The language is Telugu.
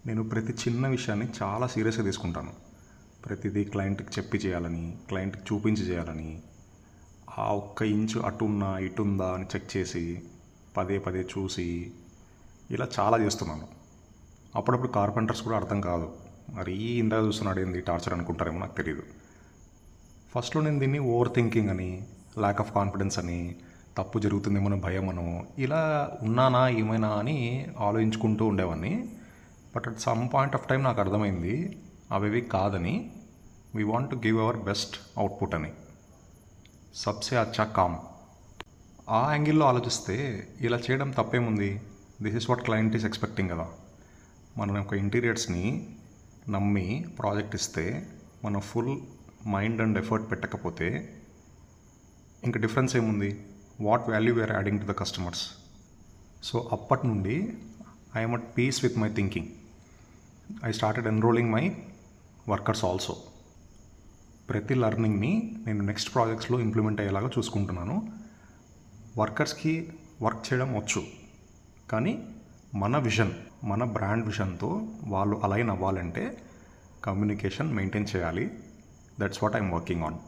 నేను ప్రతి చిన్న విషయాన్ని చాలా సీరియస్గా తీసుకుంటాను. ప్రతిదీ క్లయింట్కి చెప్పి చేయాలని, క్లయింట్కి చూపించి చేయాలని, ఆ ఒక్క ఇంచు అటున్నా ఇటుందా అని చెక్ చేసి పదే పదే చూసి ఇలా చాలా చేస్తున్నాను. అప్పుడప్పుడు కార్పెంటర్స్ కూడా అర్థం కాదు, మరి ఇందాక చూస్తున్నాడు ఏంది టార్చర్ అనుకుంటారేమో, నాకు తెలియదు. ఫస్ట్లో నేను దీన్ని ఓవర్ థింకింగ్ అని, ల్యాక్ ఆఫ్ కాన్ఫిడెన్స్ అని, తప్పు జరుగుతుందేమో భయం అనో, ఇలా ఉన్నానా ఏమైనా అని ఆలోచించుకుంటూ ఉండేవాడిని. But at some point of time నాకు అర్థమైంది అవేవి కాదని. We want to give our best output అని. సబ్సే అచ్చా కామ్. ఆ యాంగిల్లో ఆలోచిస్తే ఇలా చేయడం తప్పేముంది? This is what client is expecting కదా. మనం ఒక ఇంటీరియర్స్ని నమ్మి ప్రాజెక్ట్ ఇస్తే మనం ఫుల్ మైండ్ అండ్ ఎఫర్ట్ పెట్టకపోతే ఇంకా డిఫరెన్స్ ఏముంది? What value we're adding to the customers? So అప్పటి నుండి I'm at peace with my thinking. I started enrolling my workers also. ప్రతి లర్నింగ్ని నేను నెక్స్ట్ ప్రాజెక్ట్స్లో ఇంప్లిమెంట్ అయ్యేలాగా చూసుకుంటున్నాను. వర్కర్స్కి వర్క్ చేయడం వచ్చు, కానీ మన విజన్, మన బ్రాండ్ విజన్తో వాళ్ళు అలైన్ అవ్వాలంటే కమ్యూనికేషన్ మెయింటైన్ చేయాలి. That's what I'm working on.